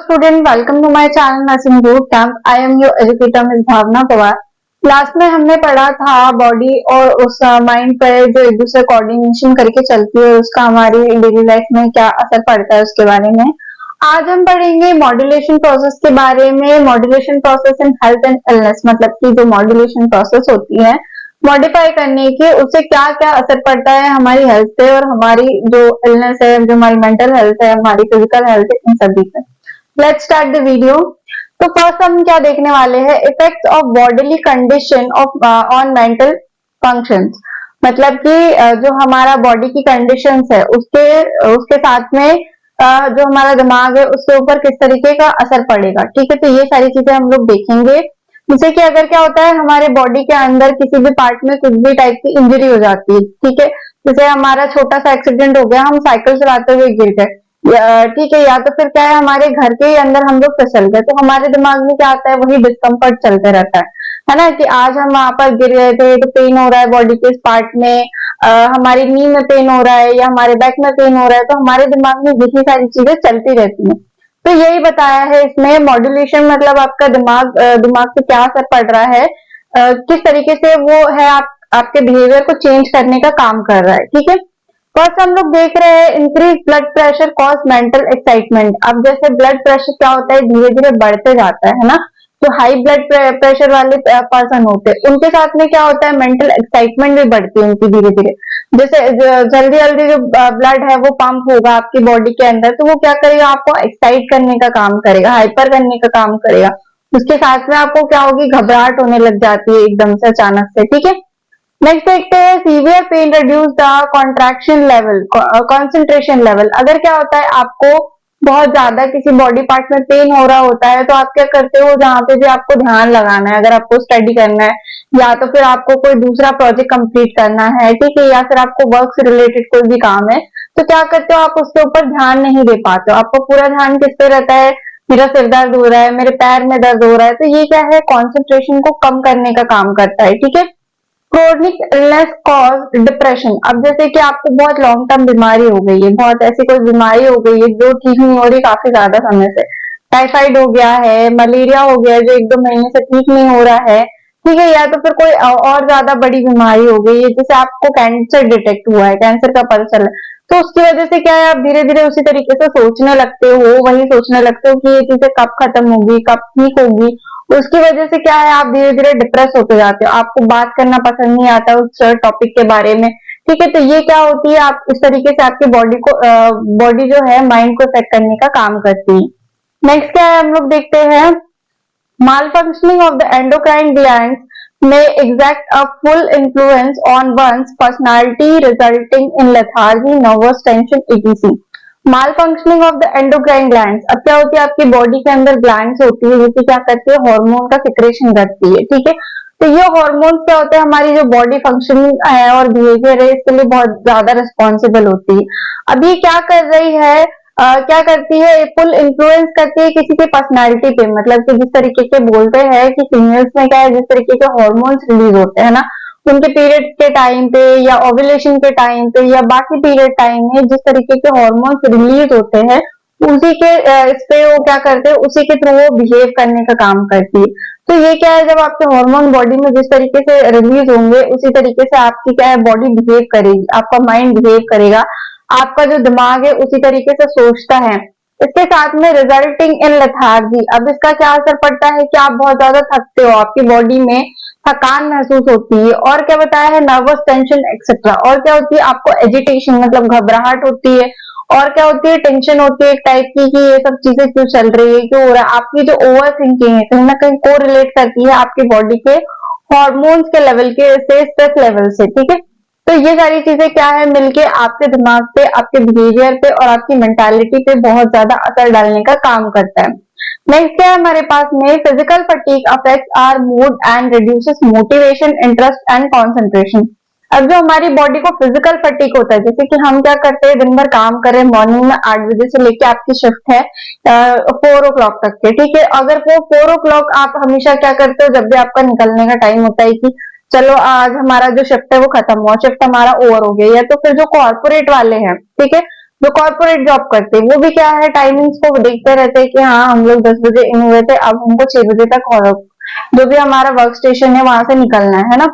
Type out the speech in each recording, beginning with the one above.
student, welcome to my channel Nursing Boot Camp. I am your educator Ms. Bhavna Pawar. Class में हमने पढ़ा था body और उस माइंड पर जो एक दूसरे कोऑर्डिनेशन करके चलती है उसका हमारी डेली लाइफ में क्या असर पड़ता है उसके बारे में। आज हम पढ़ेंगे मॉड्यूलेशन प्रोसेस के बारे में। Modulation process in health and illness, मतलब कि जो मॉड्यूलेशन प्रोसेस होती है मॉडिफाई करने की, उससे क्या क्या असर पड़ता है हमारी हेल्थ पे और हमारी जो इलनेस है, जो हमारी मेंटल हेल्थ है, हमारी फिजिकल हेल्थ है, इन सभी पे। Let's start the video. तो फर्स्ट हम क्या देखने वाले हैं, effects of bodily condition of on mental functions, मतलब कि जो हमारा बॉडी की कंडीशंस है उसके उसके साथ में जो हमारा दिमाग है उसके ऊपर किस तरीके का असर पड़ेगा। ठीक है, तो ये सारी चीजें हम लोग देखेंगे। जैसे कि अगर क्या होता है हमारे बॉडी के अंदर किसी भी पार्ट में कुछ भी टाइप की इंजरी हो जाती है, ठीक है, जैसे हमारा छोटा सा एक्सीडेंट हो गया, हम साइकिल चलाते हुए गिर गए, ठीक है, या तो फिर क्या है हमारे घर के ही अंदर हम लोग फिसल गए, तो हमारे दिमाग में क्या आता है, वही डिस्कम्फर्ट चलते रहता है ना, कि आज हम वहां पर गिर गए थे तो पेन हो रहा है बॉडी के इस पार्ट में, हमारी नी में पेन हो रहा है या हमारे बैक में पेन हो रहा है, तो हमारे दिमाग में यही सारी चीजें चलती रहती है। तो यही बताया है इसमें मॉड्यूलेशन, मतलब आपका दिमाग पे क्या असर पड़ रहा है, किस तरीके से वो है आपके बिहेवियर को चेंज करने का काम कर रहा है। ठीक है, फर्स्ट हम लोग देख रहे हैं increase blood pressure cause mental excitement. अब जैसे ब्लड प्रेशर क्या होता है, धीरे धीरे बढ़ते जाता है ना, जो हाई ब्लड प्रेशर वाले पर्सन होते हैं उनके साथ में क्या होता है, मेंटल एक्साइटमेंट भी बढ़ती है उनकी धीरे धीरे। जैसे जल्दी जल्दी जो ब्लड है वो पंप होगा आपकी बॉडी के अंदर, तो वो क्या करेगा, आपको एक्साइट करने का काम करेगा, हाइपर करने का काम करेगा। उसके साथ में आपको क्या होगी, घबराहट होने लग जाती है एकदम से अचानक से। ठीक है, नेक्स्ट देखते हैं severe pain reduce the contraction level concentration level. अगर क्या होता है आपको बहुत ज्यादा किसी बॉडी पार्ट में पेन हो रहा होता है तो आप क्या करते हो, जहाँ पे भी आपको ध्यान लगाना है, अगर आपको स्टडी करना है या तो फिर आपको कोई दूसरा प्रोजेक्ट कंप्लीट करना है, ठीक है, या फिर आपको वर्क से रिलेटेड कोई भी काम है, तो क्या करते हो आप उसके ऊपर ध्यान नहीं दे पाते हो। आपको पूरा ध्यान किस पे रहता है, मेरा सिर दर्द हो रहा है, मेरे पैर में दर्द हो रहा है, तो ये क्या है, कॉन्सेंट्रेशन को कम करने का काम करता है। ठीक है, क्रोनिक इलनेस कॉज डिप्रेशन। अब जैसे कि आपको बहुत लॉन्ग टर्म बीमारी हो गई है, बहुत ऐसी कोई बीमारी हो गई है जो ठीक नहीं हो रही काफी ज्यादा समय से, टाइफाइड हो गया है, मलेरिया हो गया है जो 1-2 महीने से ठीक नहीं हो रहा है, ठीक है, या तो फिर कोई और ज्यादा बड़ी बीमारी हो गई है, जैसे आपको कैंसर डिटेक्ट हुआ है, कैंसर का पता चला, तो उसकी वजह से क्या है, आप धीरे धीरे उसी तरीके से सोचने लगते हो, वही सोचने लगते हो कि ये चीजें कब खत्म होगी, कब ठीक होगी। उसकी वजह से क्या है, आप धीरे धीरे डिप्रेस होते जाते हो, आपको बात करना पसंद नहीं आता उस टॉपिक के बारे में। ठीक है, तो ये क्या होती है, आप इस तरीके से आपकी बॉडी जो है माइंड को इफेक्ट करने का काम करती है। नेक्स्ट क्या है, हम लोग देखते हैं malfunctioning of the endocrine glands may exact a full influence on one's personality, resulting in lethargy, nervous tension, etc. Mall functioning of the endocrine glands. अब क्या होती है, आपकी बॉडी के अंदर ग्लैंड्स होती है जो कि क्या करती है, हार्मोन का सिक्रेशन करती है। ठीक है, तो ये हार्मोन्स क्या होते हैं, हमारी जो बॉडी फंक्शनिंग है और बिहेवियर है इसके लिए बहुत ज्यादा रिस्पॉन्सिबल होती है। अब ये क्या कर रही है, क्या करती है, फुल इन्फ्लुएंस करती है किसी की पर्सनालिटी पे, मतलब कि जिस तरीके के बोलते हैं कि फीमेल्स में क्या है, जिस तरीके के हार्मोन्स रिलीज होते हैं ना उनके पीरियड के टाइम पे या ओव्यूलेशन के टाइम पे या बाकी पीरियड टाइम में जिस तरीके के हार्मोन्स रिलीज होते हैं उसी के इस पे वो क्या करते हैं, उसी के थ्रू वो बिहेव करने का काम करती है। तो ये क्या है, जब आपके हार्मोन बॉडी में जिस तरीके से रिलीज होंगे उसी तरीके से आपकी क्या है बॉडी बिहेव करेगी, आपका माइंड बिहेव करेगा, आपका जो दिमाग है उसी तरीके से सोचता है। इसके साथ में रिजल्टिंग इन लेथार्जी। अब इसका क्या असर पड़ता है कि आप बहुत ज्यादा थकते हो, आपकी बॉडी में थकान महसूस होती है, और क्या बताया है, नर्वस टेंशन एक्सेट्रा, और क्या होती है, आपको एजिटेशन मतलब घबराहट होती है, और क्या होती है, टेंशन होती है एक टाइप की कि ये सब चीजें क्यों चल रही है, क्यों हो रहा है। आपकी जो ओवर थिंकिंग है कहीं ना कहीं को रिलेट करती है आपकी बॉडी के हॉर्मोन्स के लेवल के से, स्ट्रेस लेवल से। ठीक है, तो ये सारी चीजें क्या है, मिलके आपके दिमाग पे, आपके बिहेवियर पे और आपकी मेंटालिटी पे बहुत ज्यादा असर डालने का काम करता है। नेक्स्ट क्या है हमारे पास में, physical fatigue affects our mood and reduces motivation, interest and concentration. अब जो हमारी बॉडी को फिजिकल फटीग होता है, जैसे कि हम क्या करते हैं, दिन भर काम करें, मॉर्निंग में 8 बजे से लेके आपकी शिफ्ट है 4 o'clock तक के, ठीक है, अगर वो 4 o'clock आप हमेशा क्या करते हो, जब भी आपका निकलने का टाइम होता है कि चलो आज हमारा जो शिफ्ट है वो खत्म हुआ, शिफ्ट हमारा ओवर हो गया, या तो फिर जो कॉर्पोरेट वाले हैं, ठीक है, जो कॉर्पोरेट जॉब करते हैं वो भी क्या है, टाइमिंग्स को देखते रहते हैं कि हाँ हम लोग 10 बजे इन हुए थे, अब हमको 6 बजे तक और जो भी हमारा वर्क स्टेशन है वहां से निकलना है ना।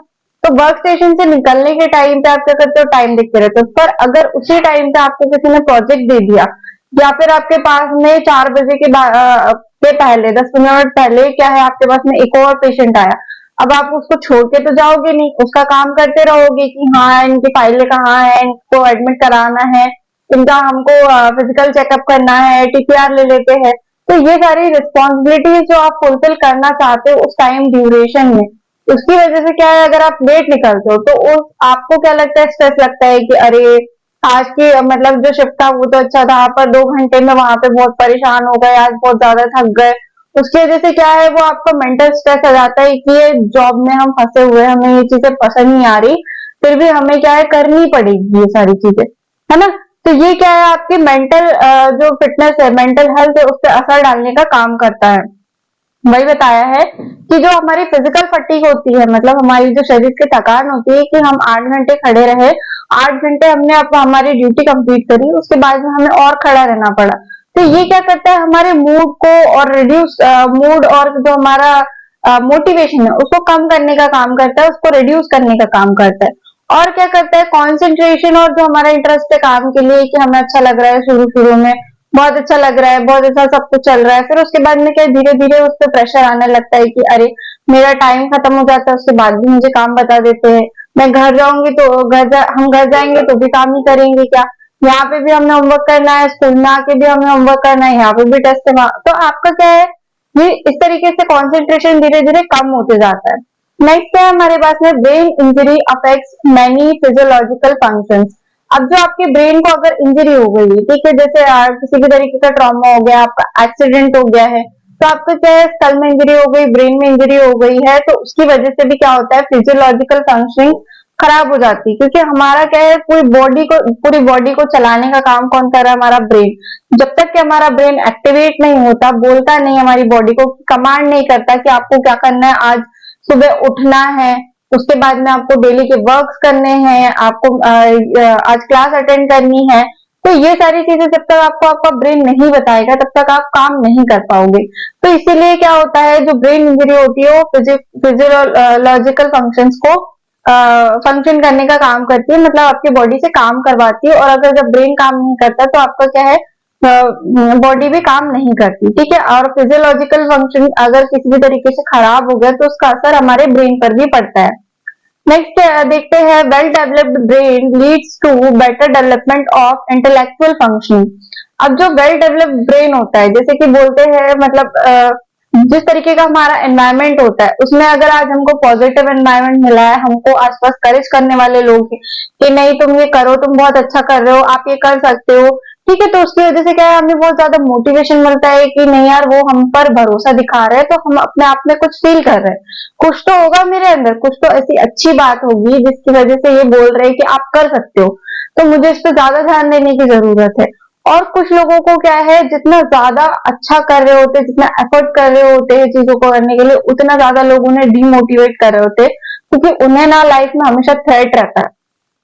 तो वर्क स्टेशन से निकलने के टाइम पे आप क्या करते हो, टाइम देखते रहते हो। पर अगर उसी टाइम पे आपको किसी ने प्रोजेक्ट दे दिया, या फिर आपके पास में 4 बजे के पहले 10-15 मिनट पहले क्या है, आपके पास में एक और पेशेंट आया, अब आप उसको छोड़ के तो जाओगे नहीं, उसका काम करते रहोगे कि हाँ इनकी फाइलें कहाँ है, इनको एडमिट कराना है, इनका हमको फिजिकल चेकअप करना है, टीपीआर ले लेते हैं। तो ये सारी रिस्पॉन्सिबिलिटीज जो आप फुलफिल करना चाहते हो उस टाइम ड्यूरेशन में, उसकी वजह से क्या है, अगर आप लेट निकलते हो तो उस आपको क्या लगता है, स्ट्रेस लगता है कि अरे आज की मतलब जो शिफ्ट था वो तो अच्छा था, पर 2 घंटे में वहां पे बहुत परेशान हो गए, आज बहुत ज्यादा थक गए। उसकी वजह से क्या है, वो आपका मेंटल स्ट्रेस आ जाता है कि ये जॉब में हम फंसे हुए हैं, हमें ये चीजें पसंद नहीं आ रही, फिर भी हमें क्या है करनी पड़ेगी ये सारी चीजें, है ना। तो ये क्या है, आपकी मेंटल जो फिटनेस है, मेंटल हेल्थ है, उस पर असर डालने का काम करता है। वही बताया है कि जो हमारी फिजिकल फटीग होती है, मतलब हमारी जो शरीर की थकान होती है कि हम 8 घंटे खड़े रहे, 8 घंटे हमने अब हमारी ड्यूटी कंप्लीट करी, उसके बाद में हमें और खड़ा रहना पड़ा। तो ये क्या करता है, हमारे मूड को और रिड्यूस मूड और जो हमारा मोटिवेशन है उसको कम करने का काम करता है, उसको रिड्यूस करने का काम करता है। और क्या करता है, कंसंट्रेशन और जो हमारा इंटरेस्ट है काम के लिए, कि हमें अच्छा लग रहा है, शुरू शुरू में बहुत अच्छा लग रहा है, बहुत अच्छा सब कुछ चल रहा है, फिर उसके बाद में क्या धीरे धीरे उस पर प्रेशर आने लगता है कि अरे मेरा टाइम खत्म हो जाता है, उसके बाद भी मुझे काम बता देते हैं, मैं घर जाऊंगी तो हम घर जाएंगे तो भी काम ही करेंगे क्या, यहाँ पे भी हमने होमवर्क करना है, स्कूल में आके भी हमें होमवर्क करना है, यहाँ पे भी टेस्ट है, तो आपका क्या है, ये इस तरीके से कॉन्सेंट्रेशन धीरे धीरे कम होते जाता है। नेक्स्ट है हमारे पास में, brain injury affects many physiological functions. अब जो आपके ब्रेन को अगर इंजरी हो गई है, ठीक है, जैसे किसी भी तरीके का ट्रॉमा हो गया, आपका एक्सीडेंट हो गया है, तो आपका क्या है, स्कल में इंजरी हो गई, ब्रेन में इंजरी हो गई है, तो उसकी वजह से भी क्या होता है, फिजियोलॉजिकल फंक्शनिंग खराब हो जाती है, क्योंकि हमारा क्या है, पूरी बॉडी को चलाने का काम कौन कर रहा है, हमारा ब्रेन। जब तक कि हमारा ब्रेन एक्टिवेट नहीं होता, बोलता नहीं हमारी बॉडी को, कमांड नहीं करता कि आपको क्या करना है, आज सुबह उठना है, उसके बाद में आपको डेली के वर्क्स करने हैं, आपको आज क्लास अटेंड करनी है, तो ये सारी चीजें जब तक आपको आपका ब्रेन नहीं बताएगा तब तक आप काम नहीं कर पाओगे। तो इसीलिए क्या होता है, जो ब्रेन इंजरी होती है वो फिजियोलॉजिकल फंक्शंस को फंक्शन करने का काम करती है, मतलब आपकी बॉडी से काम करवाती है, और अगर जब ब्रेन काम नहीं करता तो आपका क्या है, बॉडी भी काम नहीं करती, ठीक है। और फिजियोलॉजिकल फंक्शन अगर किसी भी तरीके से खराब हो गया तो उसका असर हमारे ब्रेन पर भी पड़ता है। नेक्स्ट देखते हैं, well developed brain leads to better development of intellectual functioning. अब जो वेल डेवलप्ड ब्रेन होता है, जैसे कि बोलते हैं, मतलब जिस तरीके का हमारा एनवायरमेंट होता है उसमें अगर आज हमको पॉजिटिव एनवायरमेंट मिला है, हमको आसपास करेज करने वाले लोग हैं कि नहीं तुम ये करो, तुम बहुत अच्छा कर रहे हो, आप ये कर सकते हो, ठीक है, तो उसकी वजह से क्या है, हमें बहुत ज्यादा मोटिवेशन मिलता है कि नहीं यार वो हम पर भरोसा दिखा रहे हैं, तो हम अपने आप में कुछ फील कर रहे हैं, कुछ तो होगा मेरे अंदर, कुछ तो ऐसी अच्छी बात होगी जिसकी वजह से ये बोल रहे हैं कि आप कर सकते हो, तो मुझे इस पर ज्यादा ध्यान देने की जरूरत है। और कुछ लोगों को क्या है, जितना ज्यादा अच्छा कर रहे होते, जितना एफर्ट कर रहे होते हैं चीजों को करने के लिए, उतना ज्यादा लोग उन्हें डिमोटिवेट कर रहे होते, क्योंकि उन्हें ना लाइफ में हमेशा थ्रेट रहता है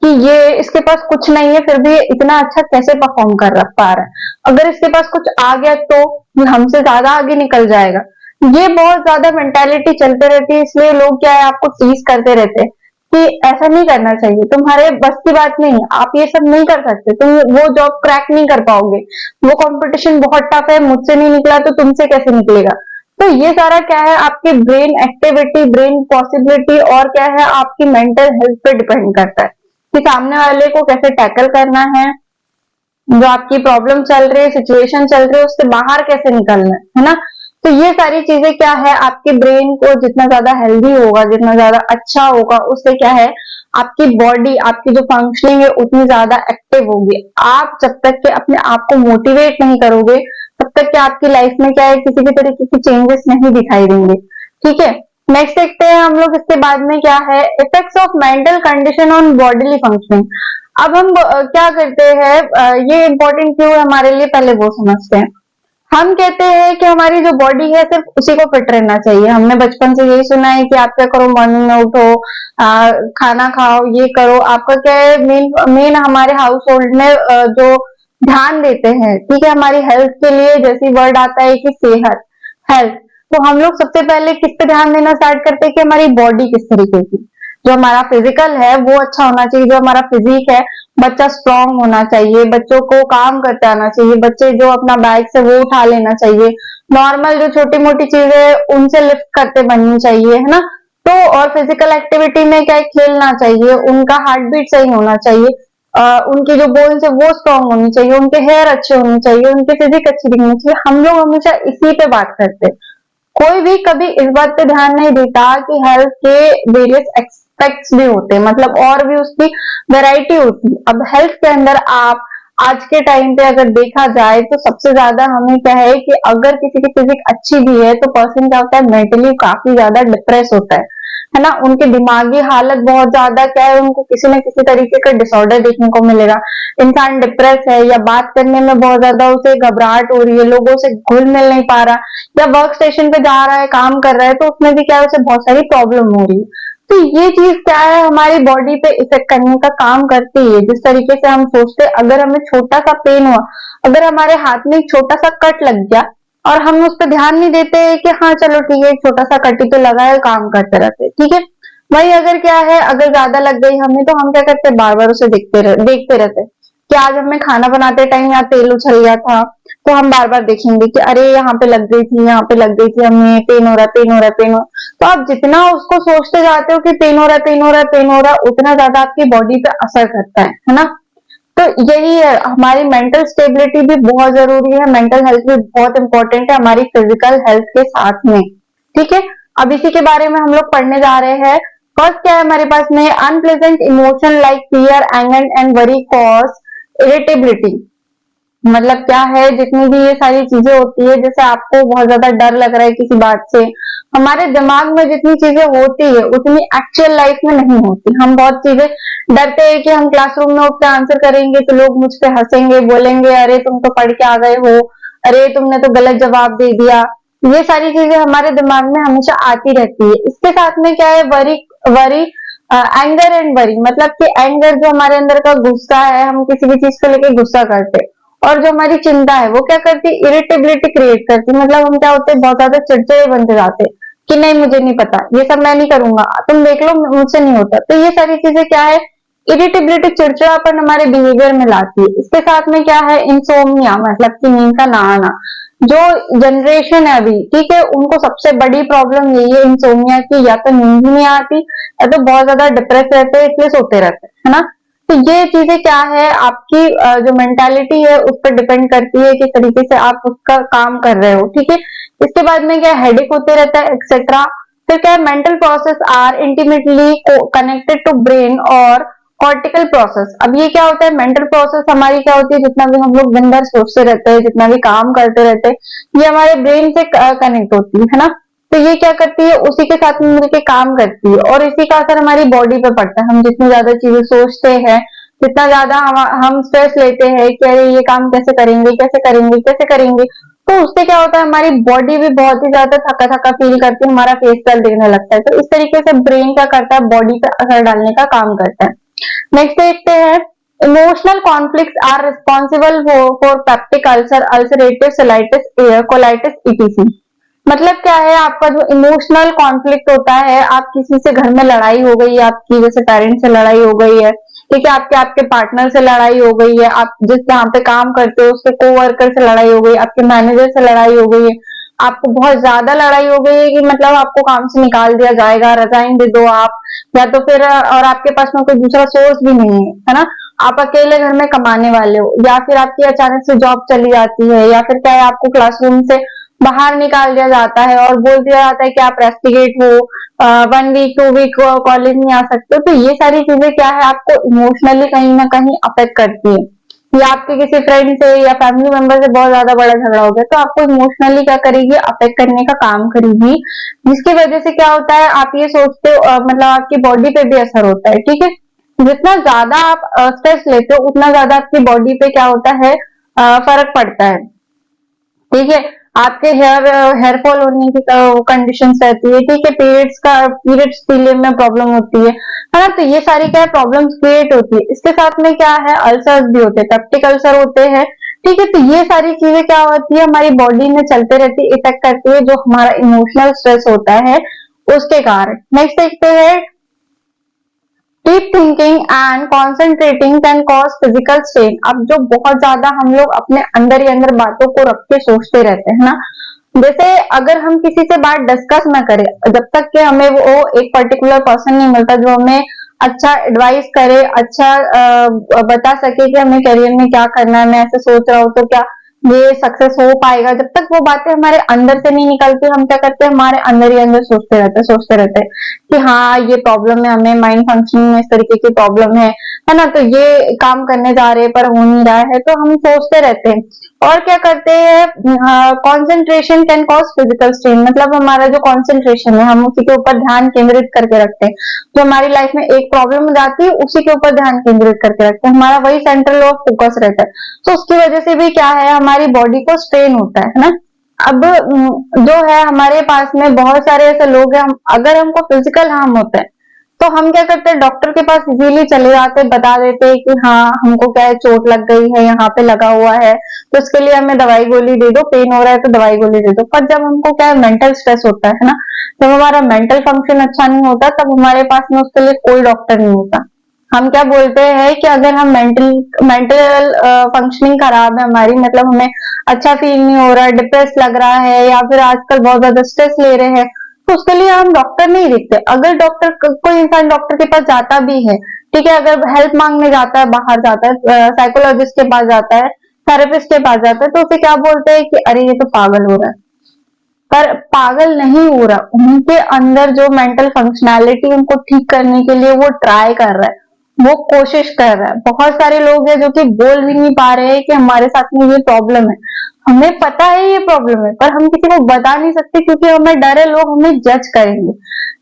कि ये इसके पास कुछ नहीं है फिर भी ये इतना अच्छा कैसे परफॉर्म कर पा रहा है, अगर इसके पास कुछ आ गया तो ये हमसे ज्यादा आगे निकल जाएगा। ये बहुत ज्यादा मेंटालिटी चलते रहती है, इसलिए लोग क्या है, आपको टीज करते रहते हैं कि ऐसा नहीं करना चाहिए, तुम्हारे बस की बात नहीं है, आप ये सब नहीं कर सकते, तुम वो जॉब क्रैक नहीं कर पाओगे, वो कंपटीशन बहुत टफ है, मुझसे नहीं निकला तो तुमसे कैसे निकलेगा। तो ये सारा क्या है, आपकी ब्रेन एक्टिविटी, ब्रेन पॉसिबिलिटी और क्या है, आपकी मेंटल हेल्थ पे डिपेंड करता है कि सामने वाले को कैसे टैकल करना है, जो आपकी प्रॉब्लम चल रही है, सिचुएशन चल रही है, उससे बाहर कैसे निकलना है ना। तो ये सारी चीजें क्या है, आपके ब्रेन को जितना ज्यादा हेल्दी होगा, जितना ज्यादा अच्छा होगा, उससे क्या है, आपकी बॉडी, आपकी जो फंक्शनिंग है उतनी ज्यादा एक्टिव होगी। आप जब तक के अपने आप को मोटिवेट नहीं करोगे तब तक कि आपकी लाइफ में क्या है, किसी भी तरीके की चेंजेस नहीं दिखाई देंगे, ठीक है। नेक्स्ट देखते हैं हम लोग इसके बाद में क्या है, effects of mental condition on bodily functioning. अब हम क्या करते हैं, ये इंपॉर्टेंट क्यों है हमारे लिए, पहले वो समझते हैं। हम कहते हैं कि हमारी जो बॉडी है सिर्फ उसी को फिट रहना चाहिए, हमने बचपन से यही सुना है कि आप क्या करो, मॉर्निंग में उठो, खाना खाओ, ये करो, आपका क्या है, मेन मेन हमारे हाउस होल्ड में जो ध्यान देते हैं, ठीक है, हमारी हेल्थ के लिए, जैसे वर्ड आता है कि सेहत, हेल्थ, तो हम लोग सबसे पहले किस पे ध्यान देना स्टार्ट करते हैं कि हमारी बॉडी किस तरीके की, जो हमारा फिजिकल है वो अच्छा होना चाहिए, जो हमारा फिजिक है, बच्चा स्ट्रांग होना चाहिए, बच्चों को काम करते आना चाहिए, बच्चे जो अपना बैग से वो उठा लेना चाहिए, नॉर्मल जो छोटी मोटी चीजें उनसे लिफ्ट करते बननी चाहिए, है ना। तो और फिजिकल एक्टिविटी में क्या है, खेलना चाहिए, उनका हार्ट बीट सही होना चाहिए, उनकी जो बोन्स है वो स्ट्रांग होनी चाहिए, उनके हेयर अच्छे होने चाहिए, उनकी फिजिक अच्छी दिखनी चाहिए। हम लोग हमेशा इसी पे बात करते हैं, कोई भी कभी इस बात पे ध्यान नहीं देता कि हेल्थ के वेरियस एक्सपेक्ट्स भी होते हैं, मतलब और भी उसकी वैरायटी होती है। अब हेल्थ के अंदर आप आज के टाइम पे अगर देखा जाए तो सबसे ज्यादा हमें क्या है कि अगर किसी की फिजिक अच्छी भी है तो पर्सन क्या होता है, मेंटली काफी ज्यादा डिप्रेस होता है ना। उनकी दिमागी हालत बहुत ज्यादा क्या है, उनको किसी न किसी तरीके का डिसऑर्डर देखने को मिलेगा। इंसान डिप्रेस है या बात करने में बहुत ज्यादा उसे घबराहट हो रही है, लोगों से घुल मिल नहीं पा रहा, या वर्क स्टेशन पे जा रहा है, काम कर रहा है, तो उसमें भी क्या है, उसे बहुत सारी प्रॉब्लम हो रही है। तो ये चीज क्या है, हमारी बॉडी पे इफेक्ट करने का काम करती है। जिस तरीके से हम सोचते हैं, अगर हमें छोटा सा पेन हुआ, अगर हमारे हाथ में एक छोटा सा कट लग गया और हम उस पर ध्यान नहीं देते कि हाँ चलो ठीक है, एक छोटा सा कट ही तो लगा है, काम करते रहते, ठीक है। वही अगर क्या है, अगर ज्यादा लग गई हमें, तो हम क्या करते, बार बार उसे देखते रहते कि आज हमें खाना बनाते टाइम यहाँ तेल उछल गया था, तो हम बार बार देखेंगे कि अरे यहाँ पे लग गई थी, यहाँ पे लग गई थी, हमें पेन हो रहा है, पेन हो रहा है, पेन हो रहा है। तो आप जितना उसको सोचते जाते हो कि पेन हो रहा है, पेन हो रहा है, पेन हो रहा है, उतना ज्यादा आपकी बॉडी पे असर करता है ना। तो यही है, हमारी मेंटल स्टेबिलिटी भी बहुत जरूरी है, मेंटल हेल्थ भी बहुत इंपॉर्टेंट है हमारी फिजिकल हेल्थ के साथ में, ठीक है। अब इसी के बारे में हम लोग पढ़ने जा रहे हैं। फर्स्ट क्या है हमारे पास में, unpleasant emotion like fear, anger and worry cause irritability. मतलब क्या है, जितनी भी ये सारी चीजें होती है, जैसे आपको बहुत ज्यादा डर लग रहा है किसी बात से, हमारे दिमाग में जितनी चीजें होती है उतनी एक्चुअल लाइफ में नहीं होती। हम बहुत चीजें डरते हैं कि हम क्लासरूम में उठ के आंसर करेंगे तो लोग मुझ पे हंसेंगे, बोलेंगे अरे तुम तो पढ़ के आ गए हो, अरे तुमने तो गलत जवाब दे दिया। ये सारी चीजें हमारे दिमाग में हमेशा आती रहती है। इसके साथ में क्या है, worry worry anger and worry, मतलब कि एंगर जो हमारे अंदर का गुस्सा है, हम किसी भी चीज को लेकर गुस्सा करते हैं, और जो हमारी चिंता है वो क्या करती है, इरिटेबिलिटी क्रिएट करती है। मतलब हम क्या होते हैं, बहुत ज्यादा चिड़चिड़े बनते जाते हैं कि नहीं मुझे नहीं पता, ये सब मैं नहीं करूंगा, तुम देख लो मुझसे नहीं होता। तो ये सारी चीजें क्या है, इरिटेबिलिटी, चिड़चिड़ापन हमारे बिहेवियर में लाती है। इसके साथ में क्या है, इंसोम्निया, मतलब कि नींद का ना आना। जो जनरेशन है अभी, ठीक है, उनको सबसे बड़ी प्रॉब्लम यही है इंसोम्निया की, या तो नींद ही नहीं आती या तो बहुत ज्यादा डिप्रेस रहते हैं, इसलिए सोते रहते हैं, है ना। तो ये चीजें क्या है, आपकी जो मेंटालिटी है उस पर डिपेंड करती है, किस तरीके से आप उसका काम कर रहे हो, ठीक है। इसके बाद में क्या, हेडेक होते रहता है एक्सेट्रा। फिर क्या है, mental process are intimately connected to brain और कॉर्टिकल प्रोसेस। अब ये क्या होता है, मेंटल प्रोसेस हमारी क्या होती है, जितना भी हम लोग दिन भर सोचते रहते हैं, जितना भी काम करते रहते हैं, ये हमारे ब्रेन से कनेक्ट होती है ना। तो ये क्या करती है, उसी के साथ में मिलकर काम करती है, और इसी का असर हमारी बॉडी पे पड़ता है। हम जितनी ज्यादा चीजें सोचते हैं, जितना ज्यादा हम स्ट्रेस लेते हैं कि अरे ये काम कैसे करेंगे, कैसे करेंगे, कैसे करेंगे, तो उससे क्या होता है, हमारी बॉडी भी बहुत ही ज्यादा थका थका फील करती है, हमारा फेस कल दिखने लगता है। तो इस तरीके से ब्रेन क्या करता है, बॉडी पे असर डालने का काम करता है। नेक्स्ट देखते हैं, emotional conflicts are responsible for peptic ulcer, ulcerative colitis, colitis etc. मतलब क्या है, आपका जो इमोशनल कॉन्फ्लिक्ट होता है, आप किसी से घर में लड़ाई हो गई है, आपकी जैसे पेरेंट्स से लड़ाई हो गई है, ठीक है, आपके आपके पार्टनर से लड़ाई हो गई है, आप जिस जहाँ पे काम करते हो उसके कोवर्कर से लड़ाई हो गई, आपके मैनेजर से लड़ाई हो गई है, आपको बहुत ज्यादा लड़ाई हो गई है कि मतलब आपको काम से निकाल दिया जाएगा, रिजाइन दे दो आप, या तो फिर और आपके पास में कोई दूसरा सोर्स भी नहीं है ना, आप अकेले घर में कमाने वाले हो, या फिर आपकी अचानक से जॉब चली जाती है, या फिर क्या है, आपको क्लासरूम से बाहर निकाल दिया जाता है और बोल दिया जाता है कि आप रेस्टिगेट हो, 1 वीक 2 वीक कॉलेज नहीं आ सकते। तो ये सारी चीजें क्या है, आपको इमोशनली कहीं ना कहीं अफेक्ट करती है। या आपके किसी फ्रेंड से या फैमिली मेंबर से बहुत ज्यादा बड़ा झगड़ा हो गया, तो आपको इमोशनली क्या करेगी, अफेक्ट करने का काम करेगी, जिसकी वजह से क्या होता है, आप ये सोचते हो, मतलब आपकी बॉडी पे भी असर होता है, ठीक है। जितना ज्यादा आप स्ट्रेस लेते हो उतना ज्यादा आपकी बॉडी पे क्या होता है, फर्क पड़ता है, ठीक है। आपके हेयर फॉल होने की कंडीशन रहती है, ठीक है, पीरियड्स पीले में प्रॉब्लम होती है ना। तो ये सारी क्या है प्रॉब्लम्स क्रिएट होती है। इसके साथ में क्या है अल्सर्स भी होते हैं, पेप्टिक अल्सर होते हैं, ठीक है। तो ये सारी चीजें क्या होती है हमारी बॉडी में चलते रहती है, इफेक्ट करती है जो हमारा इमोशनल स्ट्रेस होता है उसके कारण। नेक्स्ट देखते हैं deep thinking and concentrating can cause physical strain. अब जो बहुत ज्यादा हम लोग अपने अंदर ही अंदर बातों को रख के सोचते रहते हैं ना, जैसे अगर हम किसी से बात डिस्कस ना करें, जब तक कि हमें वो एक पर्टिकुलर पर्सन नहीं मिलता जो हमें अच्छा एडवाइस करे, अच्छा बता सके कि हमें करियर में क्या करना है, मैं ऐसे सोच रहा हूँ तो क्या ये सक्सेस हो पाएगा, जब तक वो बातें हमारे अंदर से नहीं निकलती हम क्या करते हैं हमारे अंदर ही अंदर सोचते रहते हैं कि हाँ ये प्रॉब्लम है, हमें माइंड फंक्शनिंग में इस तरीके की प्रॉब्लम है ना। तो ये काम करने जा रहे हैं पर हो नहीं रहा है, तो हम सोचते रहते हैं। और क्या करते हैं concentration can cause physical strain, मतलब हमारा जो कंसंट्रेशन है हम उसी के ऊपर ध्यान केंद्रित करके रखते हैं। जो हमारी लाइफ में एक प्रॉब्लम हो जाती है उसी के ऊपर ध्यान केंद्रित करके रखते हैं, हमारा वही सेंट्रल ऑफ फोकस रहता है। तो उसकी वजह से भी क्या है हमारी बॉडी को स्ट्रेन होता है ना। अब जो है हमारे पास में बहुत सारे ऐसे लोग हैं, अगर हमको फिजिकल हार्म होता है तो हम क्या करते हैं डॉक्टर के पास इजीली चले जाते हैं, बता देते हैं कि हाँ हमको क्या है चोट लग गई है, यहाँ पे लगा हुआ है, तो उसके लिए हमें दवाई गोली दे दो, पेन हो रहा है तो दवाई गोली दे दो। पर जब हमको क्या है मेंटल स्ट्रेस होता है ना, जब हमारा मेंटल फंक्शन अच्छा नहीं होता तब हमारे पास में उसके लिए कोई डॉक्टर नहीं होता। हम क्या बोलते हैं कि अगर हम मेंटल फंक्शनिंग खराब है हमारी, मतलब हमें अच्छा फील नहीं हो रहा है, डिप्रेस लग रहा है या फिर आजकल बहुत ज्यादा स्ट्रेस ले रहे हैं, तो उसके लिए हम डॉक्टर नहीं देखते। अगर कोई इंसान डॉक्टर के पास जाता भी है, ठीक है, अगर हेल्प मांगने जाता है, बाहर जाता है, साइकोलॉजिस्ट के पास जाता है, थेरेपिस्ट के पास जाता है, तो उसे क्या बोलते हैं कि अरे ये तो पागल हो रहा है। पर पागल नहीं हो रहा, उनके अंदर जो मेंटल फंक्शनैलिटी उनको ठीक करने के लिए वो ट्राई कर रहा है, वो कोशिश कर रहा है। बहुत सारे लोग हैं जो कि बोल भी नहीं पा रहे हैं कि हमारे साथ में ये प्रॉब्लम है, हमें पता है ये प्रॉब्लम है पर हम किसी को बता नहीं सकते क्योंकि हमें डर है लोग हमें जज करेंगे,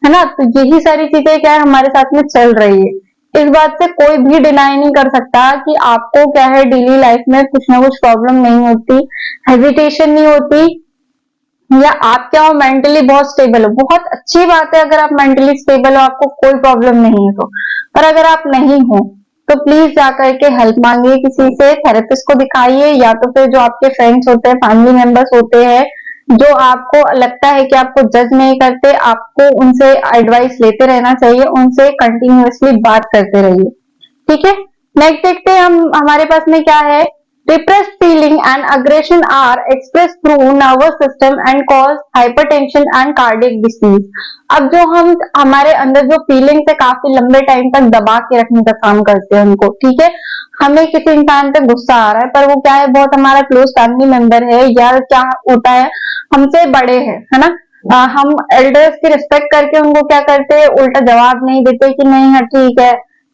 है ना। तो यही सारी चीजें क्या है हमारे साथ में चल रही है। इस बात से कोई भी डिनाई नहीं कर सकता कि आपको क्या है डेली लाइफ में कुछ ना कुछ प्रॉब्लम नहीं होती, हेजिटेशन नहीं होती, या आप क्या हो मेंटली बहुत स्टेबल हो। बहुत अच्छी बात है अगर आप मेंटली स्टेबल हो, आपको कोई प्रॉब्लम नहीं है तो। पर अगर आप नहीं हो तो प्लीज जाकर के हेल्प मांगिए किसी से, थेरेपिस्ट को दिखाइए, या तो फिर जो आपके फ्रेंड्स होते हैं, फैमिली मेंबर्स होते हैं, जो आपको लगता है कि आपको जज नहीं करते, आपको उनसे एडवाइस लेते रहना चाहिए, उनसे कंटिन्यूअसली बात करते रहिए, ठीक है। नेक्स्ट देखते हैं हम हमारे पास में क्या है। Repressed feeling and aggression are expressed through nervous system and cause hypertension and cardiac disease। अब जो हम हमारे अंदर जो फीलिंग्स है काफी लंबे टाइम तक दबा के रखने का काम करते हैं उनको, ठीक है। हमें किसी इंसान पे गुस्सा आ रहा है पर वो क्या है बहुत हमारा क्लोज फैमिली मेंबर है, या क्या होता है हमसे बड़े है ना। हम एल्डर्स की रिस्पेक्ट करके उनको क्या करते हैं उल्टा जवाब नहीं देते कि नहीं हाँ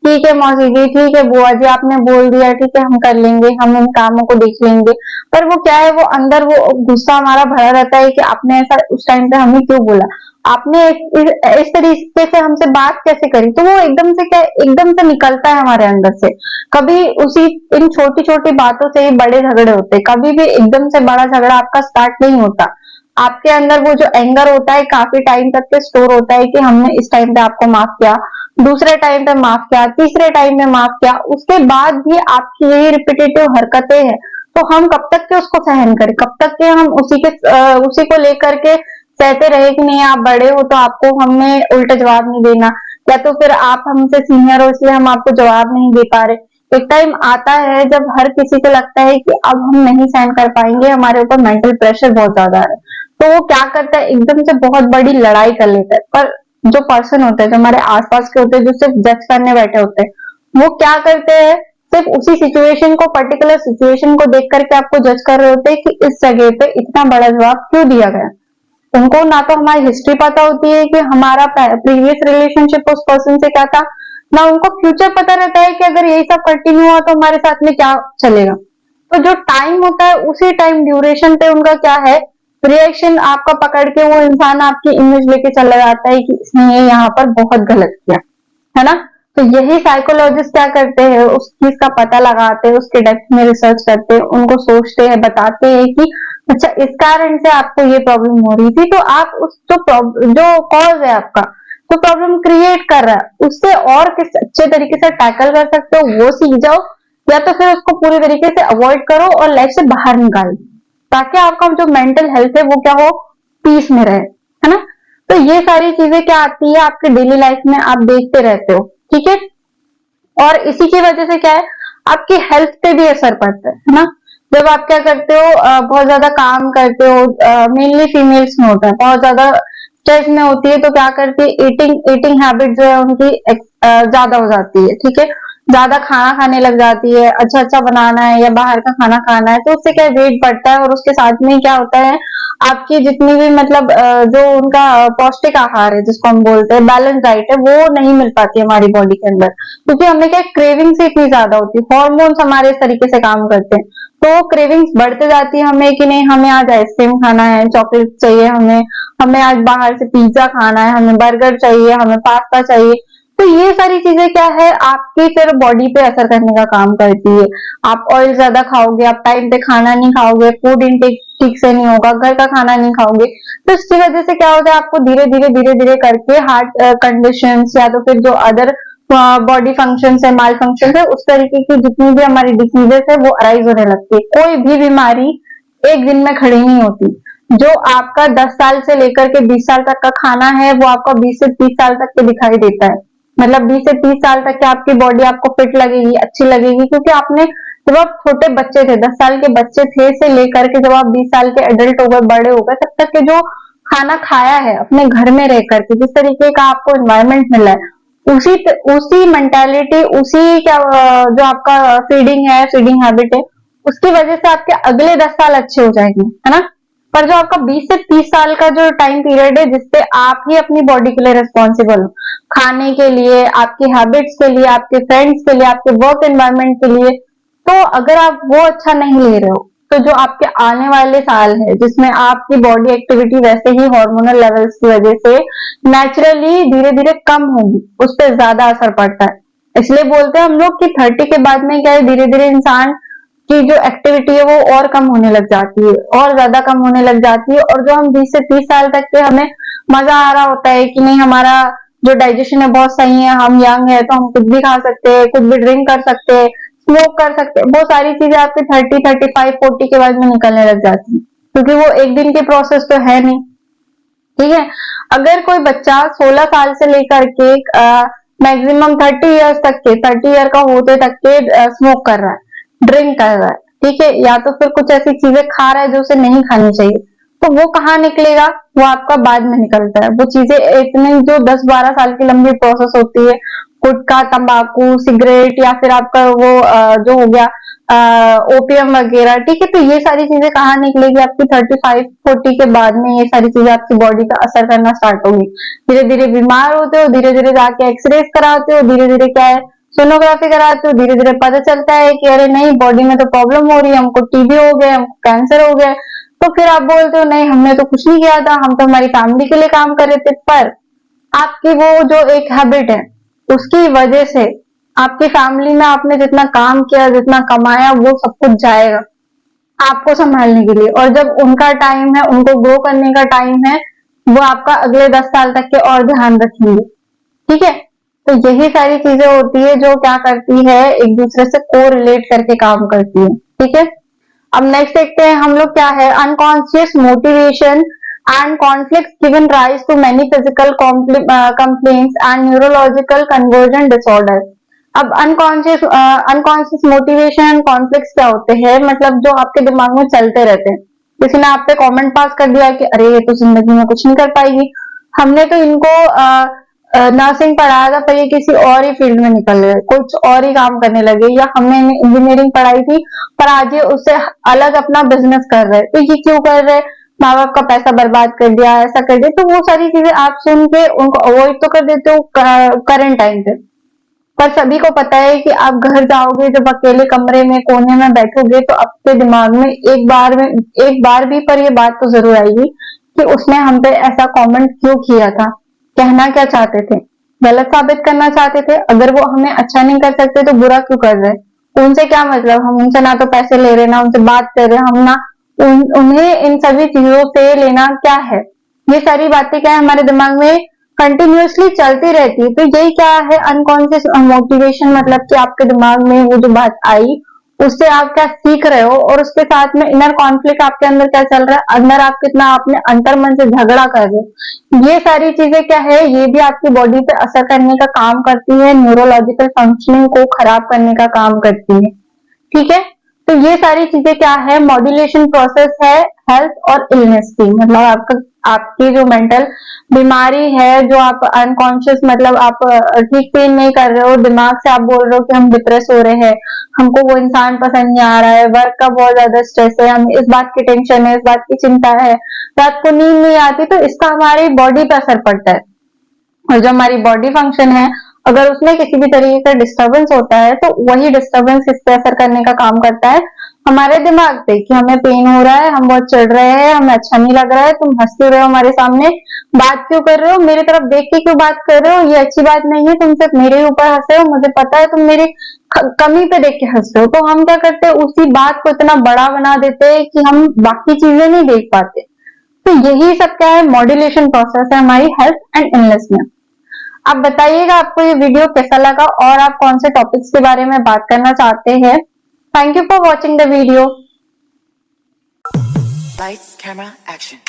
ठीक है मौसी जी, ठीक है बुआ जी, आपने बोल दिया, ठीक है हम कर लेंगे, हम इन कामों को देख लेंगे। पर वो क्या है वो अंदर वो गुस्सा हमारा भरा रहता है कि आपने ऐसा उस टाइम पे हमें क्यों बोला, आपने इस तरीके से हमसे बात कैसे करी। तो वो एकदम से क्या एकदम से निकलता है हमारे अंदर से। कभी उसी इन छोटी छोटी बातों से ही बड़े झगड़े होते हैं, कभी भी एकदम से बड़ा झगड़ा आपका स्टार्ट नहीं होता। आपके अंदर वो जो एंगर होता है काफी टाइम तक के स्टोर होता है कि हमने इस टाइम पे आपको माफ किया, दूसरे टाइम पे माफ किया, तीसरे टाइम पे माफ किया, उसके बाद भी आपकी यही रिपीटेटिव हरकतें हैं, तो हम कब तक के उसको सहन करें, कब तक के हम उसी को लेकर के सहते रहे कि नहीं आप बड़े हो तो आपको हमें उल्टा जवाब नहीं देना, या तो फिर आप हमसे सीनियर हो इसलिए हम आपको जवाब नहीं दे पा रहे। एक टाइम आता है जब हर किसी को लगता है कि अब हम नहीं सहन कर पाएंगे, हमारे ऊपर मेंटल प्रेशर बहुत ज्यादा है, तो वो क्या करता है एकदम से बहुत बड़ी लड़ाई कर लेता है। पर जो पर्सन होते हैं जो हमारे आसपास के होते हैं जो सिर्फ जज करने बैठे होते हैं वो क्या करते हैं सिर्फ उसी सिचुएशन को पर्टिकुलर सिचुएशन को देख करके आपको जज कर रहे होते हैं कि इस जगह पे इतना बड़ा जवाब क्यों दिया गया। उनको ना तो हमारी हिस्ट्री पता होती है कि हमारा प्रीवियस रिलेशनशिप उस पर्सन से क्या था, ना उनको फ्यूचर पता रहता है कि अगर यही सब कंटिन्यू हुआ तो हमारे साथ में क्या चलेगा। तो जो टाइम होता है उसी टाइम ड्यूरेशन पे उनका क्या है रिएक्शन आपका पकड़ के वो इंसान आपकी इमेज लेके चला जाता है कि इसने ये यहाँ पर बहुत गलत किया, है ना। तो यही साइकोलॉजिस्ट क्या करते हैं उस चीज का पता लगाते हैं, उसके डेप्थ में रिसर्च करते हैं, उनको सोचते हैं, बताते हैं कि अच्छा, इस कारण से आपको ये प्रॉब्लम हो रही थी, तो आप उस जो कॉज है आपका, जो प्रॉब्लम क्रिएट कर रहा है, उससे और किस अच्छे तरीके से टैकल कर सकते हो वो सीख जाओ, या तो फिर उसको पूरी तरीके से अवॉइड करो और लाइफ से बाहर निकालो, ताकि आपका जो मेंटल हेल्थ है वो क्या हो, पीस में रहे, है ना। तो ये सारी चीजें क्या आती है आपके डेली लाइफ में, आप देखते रहते हो, ठीक है। और इसी की वजह से क्या है, आपकी हेल्थ पे भी असर पड़ता है ना। जब आप क्या करते हो, बहुत ज्यादा काम करते हो, मेनली फीमेल्स में होता है, बहुत ज्यादा स्ट्रेस में होती है, तो क्या करती है, ईटिंग ईटिंग हैबिट जो है उनकी ज्यादा हो जाती है, ठीक है। ज्यादा खाना खाने लग जाती है, अच्छा अच्छा बनाना है या बाहर का खाना खाना है, तो उससे क्या वेट बढ़ता है, और उसके साथ में क्या होता है, आपकी जितनी भी मतलब जो उनका पौष्टिक आहार है जिसको हम बोलते हैं बैलेंस डाइट है, वो नहीं मिल पाती है हमारी बॉडी के अंदर, क्योंकि हमें क्या क्रेविंग से इतनी ज्यादा होती है, हॉर्मोन्स हमारे इस तरीके से काम करते हैं, तो क्रेविंग्स बढ़ते जाती है हमें कि नहीं हमें आज आइसक्रीम खाना है, चॉकलेट चाहिए हमें, हमें आज बाहर से पिज्जा खाना है, हमें बर्गर चाहिए, हमें पास्ता चाहिए। तो ये सारी चीजें क्या है, आपकी फिर बॉडी पे असर करने का काम करती है। आप ऑयल ज्यादा खाओगे, आप टाइम पे खाना नहीं खाओगे, फूड इनटेक ठीक से नहीं होगा, घर का खाना नहीं खाओगे, तो इसकी वजह से क्या होता है, आपको धीरे धीरे करके हार्ट कंडीशंस या तो फिर जो अदर बॉडी फंक्शन है, माल फंक्शन है, उस तरीके की जितनी भी हमारी डिसीजेस है वो अराइज होने लगती है। कोई भी बीमारी एक दिन में खड़ी नहीं होती। जो आपका 10 साल से लेकर के 20 साल तक का खाना है, वो आपका 20 से 30 साल तक के दिखाई देता है। मतलब 20 से 30 साल तक की आपकी बॉडी आपको फिट लगेगी, अच्छी लगेगी, क्योंकि आपने जब आप छोटे बच्चे थे, 10 साल के बच्चे थे से लेकर के जब आप 20 साल के एडल्ट हो गए, बड़े हो गए, तब तक के जो खाना खाया है अपने घर में रह करके, जिस तरीके का आपको एनवायरनमेंट मिला है, उसी मेंटालिटी, उसी क्या जो आपका फीडिंग है, फीडिंग हैबिट है, उसकी वजह से आपके अगले 10 साल अच्छे हो जाएंगे, है ना। पर जो आपका 20 से 30 साल का जो टाइम पीरियड है, जिसपे आप ही अपनी बॉडी के लिए रिस्पॉन्सिबल हो, खाने के लिए, आपकी हैबिट्स के लिए, आपके फ्रेंड्स के लिए, आपके वर्क एनवायरनमेंट के लिए, तो अगर आप वो अच्छा नहीं ले रहे हो, तो जो आपके आने वाले साल है जिसमें आपकी बॉडी एक्टिविटी वैसे ही हार्मोनल लेवल्स की वजह से नेचुरली धीरे धीरे कम होगी, उस पर ज्यादा असर पड़ता है। इसलिए बोलते हैं हम लोग कि 30 के बाद में क्या है, धीरे धीरे इंसान की जो एक्टिविटी है वो और कम होने लग जाती है, और ज्यादा कम होने लग जाती है। और जो हम 20 से 30 साल तक के हमें मजा आ रहा होता है कि नहीं हमारा जो डाइजेशन है बहुत सही है, हम यंग है तो हम कुछ भी खा सकते हैं, कुछ भी ड्रिंक कर सकते हैं, स्मोक कर सकते हैं, वो सारी चीजें आपके 30, 35, 40 के बाद में निकलने लग जाती है, क्योंकि वो एक दिन की प्रोसेस तो है नहीं, ठीक है। अगर कोई बच्चा 16 साल से लेकर के मैक्सिमम 30 ईयर्स तक के, 30 ईयर का होते तक के स्मोक कर रहा है, ड्रिंक कर रहा है, ठीक है, या तो फिर कुछ ऐसी चीजें खा रहा है जो उसे नहीं खानी चाहिए, तो वो कहाँ निकलेगा, वो आपका बाद में निकलता है। वो चीजें इतनी जो 10-12 साल की लंबी प्रोसेस होती है, गुटखा, तंबाकू, सिगरेट, या फिर आपका वो जो हो गया ओपियम वगैरह, ठीक है, तो ये सारी चीजें कहाँ निकलेगी, आपकी 35-40 के बाद में ये सारी चीजें आपकी बॉडी का असर करना स्टार्ट होगी। धीरे धीरे बीमार होते हो, धीरे धीरे जाके एक्सरेज कराते हो, धीरे धीरे क्या है सोनोग्राफी कराते हो, धीरे धीरे पता चलता है कि अरे नहीं बॉडी में तो प्रॉब्लम हो रही है, हमको टीबी हो गया, हमको कैंसर हो गया। तो फिर आप बोलते हो नहीं हमने तो कुछ नहीं किया था, हम तो हमारी फैमिली के लिए काम कर रहे थे। पर आपकी वो जो एक हैबिट है उसकी वजह से आपकी फैमिली में आपने जितना काम किया, जितना कमाया, वो सब कुछ जाएगा आपको संभालने के लिए। और जब उनका टाइम है, उनको ग्रो करने का टाइम है, वो आपका अगले 10 साल तक के और ध्यान रखेंगे, ठीक है। तो यही सारी चीजें होती है जो क्या करती है, एक दूसरे से को रिलेट करके काम करती है, ठीक है। अब नेक्स्ट देखते हैं हम लोग क्या है, unconscious motivation and conflict given rise to many physical complaints and neurological conversion disorder. अब अनकॉन्शियस मोटिवेशन एंड कॉन्फ्लिक्ट क्या होते हैं, मतलब जो आपके दिमाग में चलते रहते हैं। किसी ने आप पे कमेंट पास कर दिया कि अरे ये तो जिंदगी में कुछ नहीं कर पाएगी, हमने तो इनको नर्सिंग पढ़ाया था पर ये किसी और ही फील्ड में निकल गए, कुछ और ही काम करने लगे, या हमने इंजीनियरिंग पढ़ाई थी पर आज ये उससे अलग अपना बिजनेस कर रहे, तो ये क्यों कर रहे, माँ बाप का पैसा बर्बाद कर दिया, ऐसा कर दिया। तो वो सारी चीजें आप सुन के उनको अवॉइड तो कर देते हो करंट टाइम पे, पर सभी को पता है कि आप घर जाओगे जब अकेले कमरे में कोने में बैठोगे तो आपके दिमाग में एक बार भी पर ये बात तो जरूर आएगी कि उसने हम पे ऐसा कमेंट क्यों किया था, कहना क्या चाहते थे, गलत साबित करना चाहते थे। अगर वो हमें अच्छा नहीं कर सकते तो बुरा क्यों कर रहे, उनसे क्या मतलब, हम उनसे ना तो पैसे ले रहे, ना उनसे बात कर रहे, हम ना उन्हें इन सभी चीजों से लेना क्या है। ये सारी बातें क्या है हमारे दिमाग में कंटिन्यूअसली चलती रहती है। तो यही क्या है अनकॉन्शियस मोटिवेशन, मतलब कि आपके दिमाग में वो जो बात आई उससे आप क्या सीख रहे हो, और उसके साथ में इनर कॉन्फ्लिक्ट आपके अंदर क्या चल रहा है, अंदर आप कितना अपने अंतर मन से झगड़ा कर रहे हो। ये सारी चीजें क्या है, ये भी आपकी बॉडी पे असर करने का काम करती है, न्यूरोलॉजिकल फंक्शनिंग को खराब करने का काम करती है। ठीक है, तो ये सारी चीजें क्या है, मॉड्यूलेशन प्रोसेस है हेल्थ और इलनेस की। मतलब आपकी जो मेंटल बीमारी है, जो आप अनकॉन्शियस, मतलब आप ठीक फील नहीं कर रहे हो, दिमाग से आप बोल रहे हो कि हम डिप्रेस हो रहे हैं, हमको वो इंसान पसंद नहीं आ रहा है, वर्क का बहुत ज्यादा स्ट्रेस है, हमें इस बात की टेंशन है, इस बात की चिंता है, रात को नींद नहीं आती, तो इसका हमारी बॉडी पर असर पड़ता है। और जो हमारी बॉडी फंक्शन है, अगर उसमें किसी भी तरीके का डिस्टरबेंस होता है तो वही डिस्टरबेंस इस पे असर करने का काम करता है हमारे दिमाग पे, कि हमें पेन हो रहा है, हम बहुत चिढ़ रहे हैं, हमें अच्छा नहीं लग रहा है, तुम हंस क्यों रहे हो हमारे सामने, बात क्यों कर रहे हो, मेरी तरफ देख के क्यों बात कर रहे हो, ये अच्छी बात नहीं है, तुम सिर्फ मेरे ऊपर हंस रहे हो, मुझे पता है तुम मेरी कमी पे देख के हंस रहे हो। तो हम क्या करते हैं, उसी बात को इतना बड़ा बना देते हैं कि हम बाकी चीजें नहीं देख पाते। तो यही सब क्या है, मॉड्यूलेशन प्रोसेस है हमारी हेल्थ एंड इलनेस में। आप बताइएगा आपको ये वीडियो कैसा लगा और आप कौन से टॉपिक्स के बारे में बात करना चाहते हैं। Thank you for watching the video. Lights, camera, action.